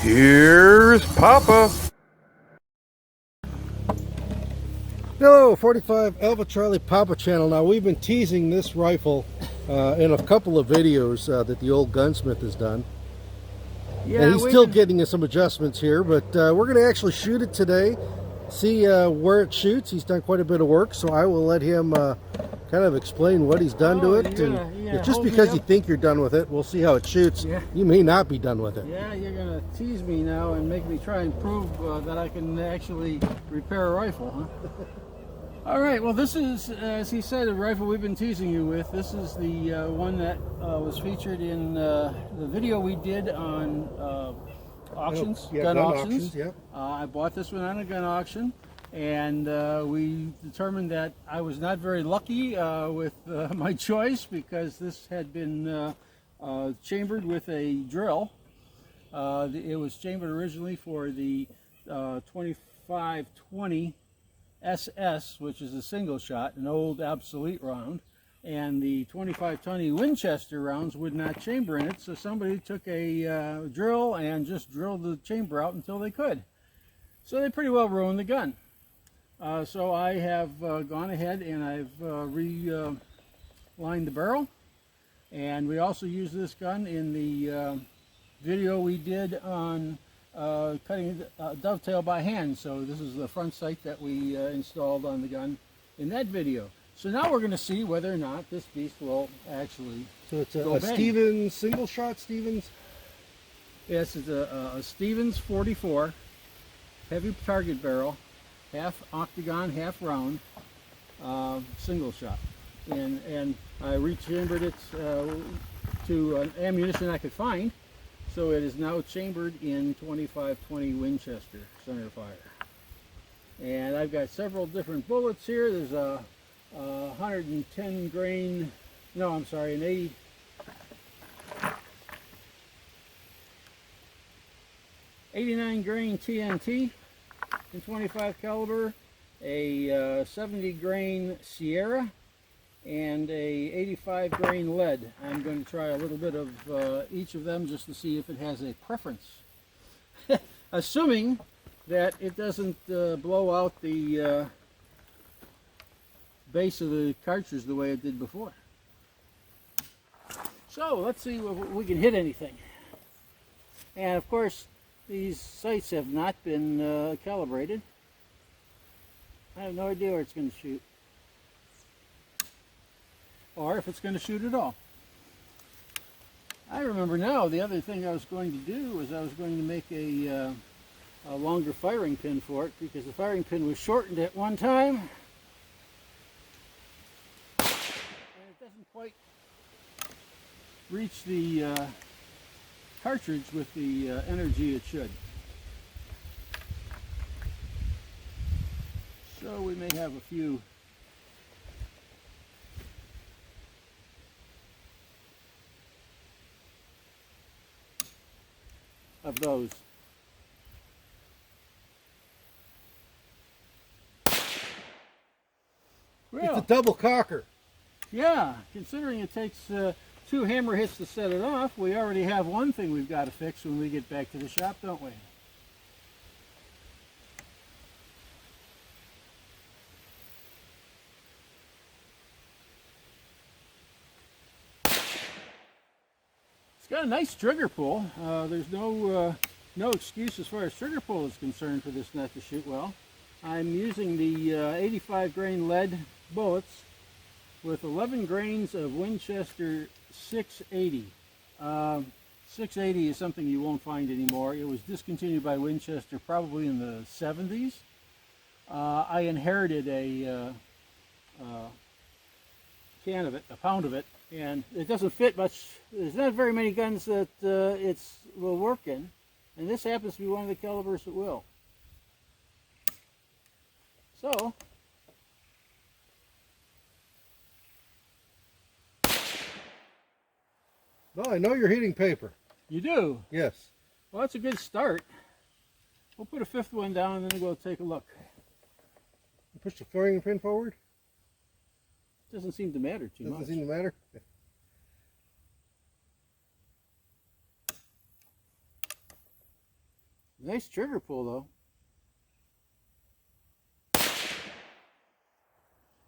Here's Papa. Hello, 45 Alpha Charlie Papa channel. Now we've been teasing this rifle in a couple of videos that the old gunsmith has done. Yeah, and he's still getting some adjustments here, but we're going to actually shoot it today, see where it shoots. He's done quite a bit of work, so I will let him kind of explain what he's done to it. And just because you think you're done with it, we'll see how it shoots. Yeah. You may not be done with it. Yeah, you're going to tease me now and make me try and prove that I can actually repair a rifle, huh? All right, well, this is, as he said, a rifle we've been teasing you with. This is the one that was featured in the video we did on auctions, gun auctions. Yeah. I bought this one on a gun auction, and we determined that I was not very lucky with my choice, because this had been chambered with a drill. It was chambered originally for the 2520 SS, which is a single shot, an old obsolete round, and the 2520 Winchester rounds would not chamber in it, so somebody took a drill and just drilled the chamber out until they could. So they pretty well ruined the gun. So I have gone ahead and I've relined the barrel, and we also used this gun in the video we did on cutting dovetail by hand. So this is the front sight that we installed on the gun in that video. So now we're going to see whether or not this beast will actually So it's a Stevens single shot Stevens? Yes, it's a Stevens 44 heavy target barrel, half octagon, half round, single shot. And I rechambered it to an ammunition I could find. So it is now chambered in 2520 Winchester centerfire. And I've got several different bullets here. There's a 110 grain, no, I'm sorry, an 89 grain TNT in 25 caliber, a 70 grain Sierra, and a 85 grain lead. I'm going to try a little bit of each of them just to see if it has a preference. Assuming that it doesn't blow out the base of the cartridge the way it did before. So let's see if we can hit anything. And of course, these sights have not been calibrated. I have no idea where it's going to shoot, or if it's going to shoot at all. I remember now, the other thing I was going to do was I was going to make a longer firing pin for it, because the firing pin was shortened at one time, and it doesn't quite reach the cartridge with the energy it should. So we may have a few of those. Well, it's a double cocker. Yeah, considering it takes 2 hammer hits to set it off, we already have one thing we've got to fix when we get back to the shop, don't we? It's got a nice trigger pull. There's no excuse as far as trigger pull is concerned for this nut to shoot well. I'm using the 85 grain lead bullets with 11 grains of Winchester 680. 680 is something you won't find anymore. It was discontinued by Winchester probably in the 70s. I inherited a can of it, a pound of it, and it doesn't fit much. There's not very many guns that it will work in, and this happens to be one of the calibers that will. So, well, I know you're hitting paper. You do? Yes. Well, that's a good start. We'll put a 5th one down and then we'll take a look. You push the firing pin forward? Doesn't seem to matter too much. Doesn't seem to matter? Nice trigger pull, though.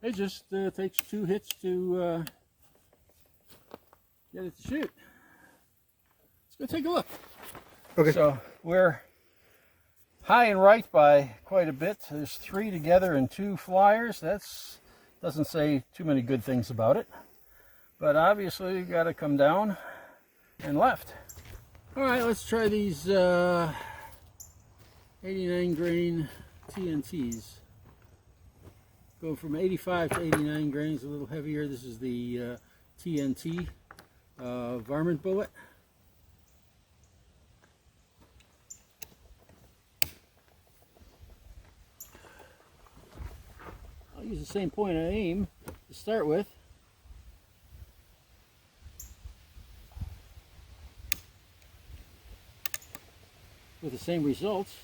It just takes 2 hits to get it to shoot. Let's go take a look. Okay. So we're high and right by quite a bit. There's 3 together and 2 flyers. That's doesn't say too many good things about it. But obviously you got to come down and left. All right, let's try these 89 grain TNTs. Go from 85 to 89 grains, a little heavier. This is the TNT varmint bullet. I'll use the same point of aim to start with. With the same results.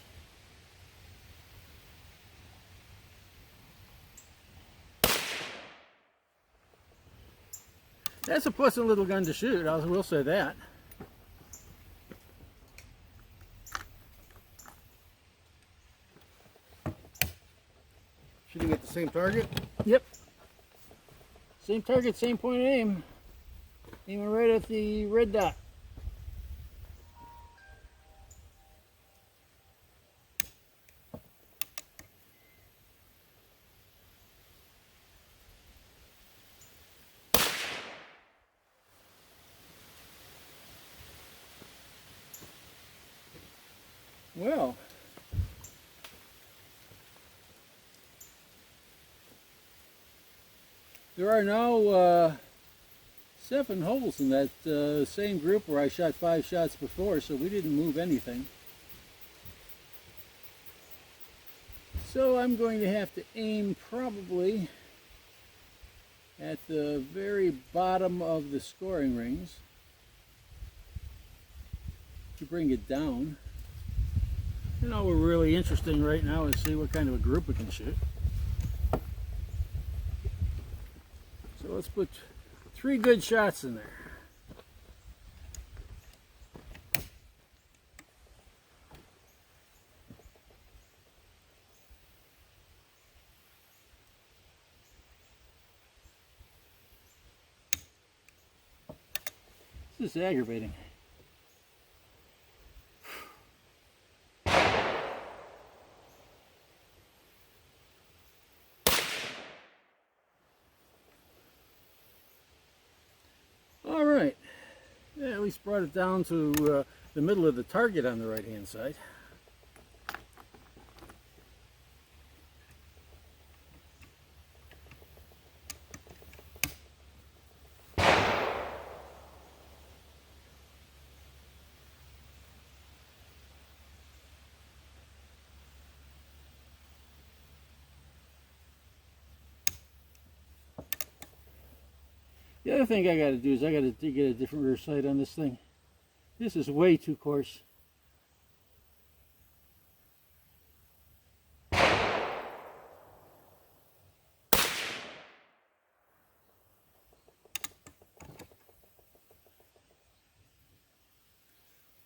That's a pleasant little gun to shoot, I will say that. Shooting at the same target? Yep. Same target, same point of aim. Aiming right at the red dot. Well, there are now 7 holes in that same group where I shot 5 shots before, so we didn't move anything. So I'm going to have to aim probably at the very bottom of the scoring rings to bring it down. You know, we're really interesting right now is see what kind of a group we can shoot. So let's put 3 good shots in there. This is aggravating. All right, yeah, at least brought it down to the middle of the target on the right hand side. The other thing I got to do is I got to get a different rear sight on this thing. This is way too coarse.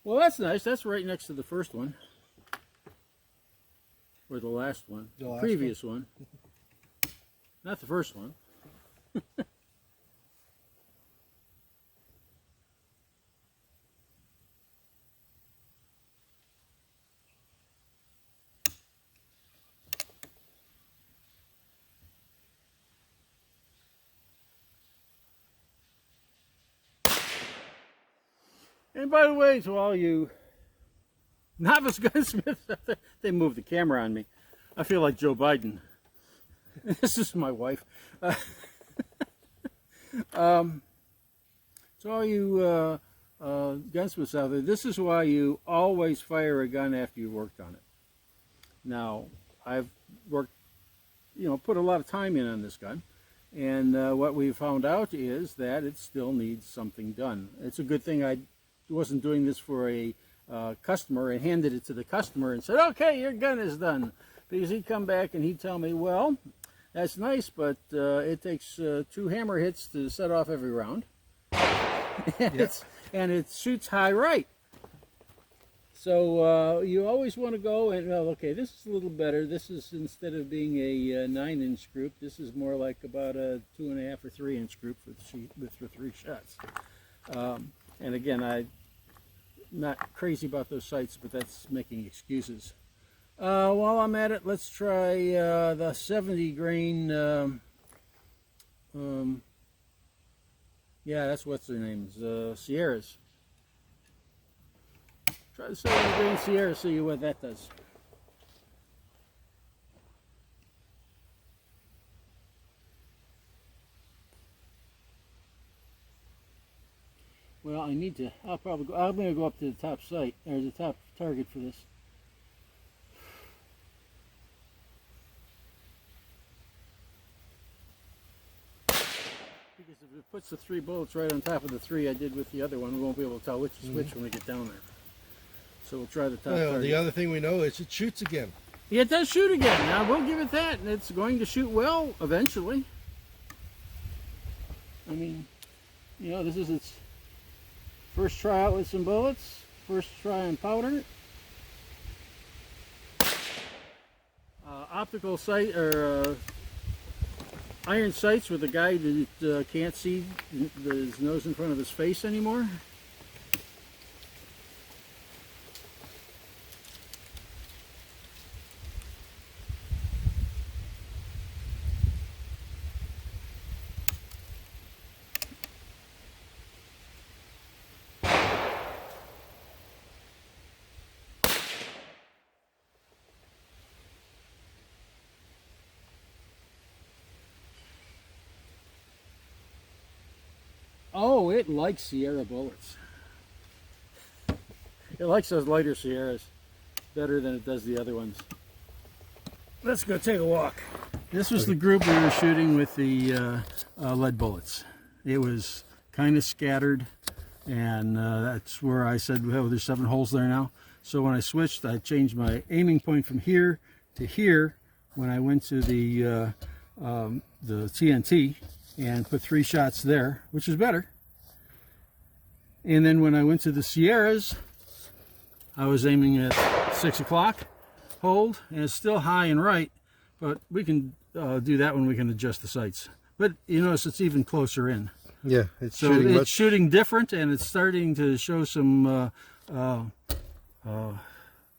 Well, that's nice. That's right next to the first one. Or the last one. The previous one. Not the first one. And by the way, to all you novice gunsmiths, they moved the camera on me. I feel like Joe Biden. This is my wife. To all you gunsmiths out there, this is why you always fire a gun after you've worked on it. Now, I've worked, put a lot of time in on this gun. And what we found out is that it still needs something done. It's a good thing I wasn't doing this for a customer and handed it to the customer and said, okay, your gun is done. Because he'd come back and he'd tell me, well, that's nice, but it takes 2 hammer hits to set off every round. And, and it shoots high right. So you always want to go and, well, okay, this is a little better. This is, instead of being a 9-inch group, this is more like about a 2.5 or 3-inch group for 3 shots. And again, I'm not crazy about those sights, but that's making excuses. While I'm at it, let's try the 70 grain. Yeah, that's what's their names. Sierras. Try the 70 grain Sierra, see what that does. Well, I need to. I'm going to go up to the top site, or the top target for this. Because if it puts the 3 bullets right on top of the 3 I did with the other one, we won't be able to tell which is which when we get down there. So we'll try the top target. The other thing we know is it shoots again. Yeah, it does shoot again. Now, we'll give it that. And it's going to shoot well eventually. I mean, you know, this is its first try out with some bullets. First try on powder. Optical sight, or iron sights with a guy that can't see his nose in front of his face anymore. Oh, it likes Sierra bullets. It likes those lighter Sierras better than it does the other ones. Let's go take a walk. This was the group we were shooting with the lead bullets. It was kind of scattered, and that's where I said, well, there's 7 holes there now. So when I switched, I changed my aiming point from here to here when I went to the TNT, and put 3 shots there, which is better. And then when I went to the Sierras, I was aiming at 6 o'clock hold, and it's still high and right, but we can do that when we can adjust the sights. But you notice it's even closer in. Yeah, it's shooting different, and it's starting to show some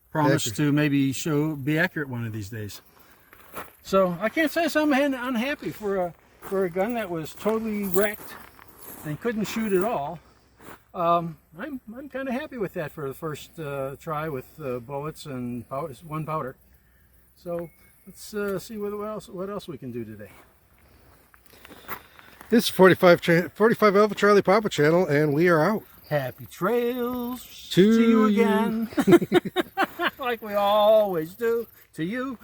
promise to maybe be accurate one of these days. So I can't say I'm unhappy for a gun that was totally wrecked and couldn't shoot at all. I'm kind of happy with that for the first try with bullets and 1 powder. So let's see what else we can do today. This is 45 Alpha Charlie Papa channel, and we are out. Happy trails to you again. Like we always do to you.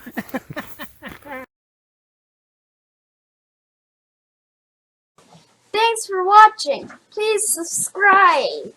Thanks for watching. Please subscribe.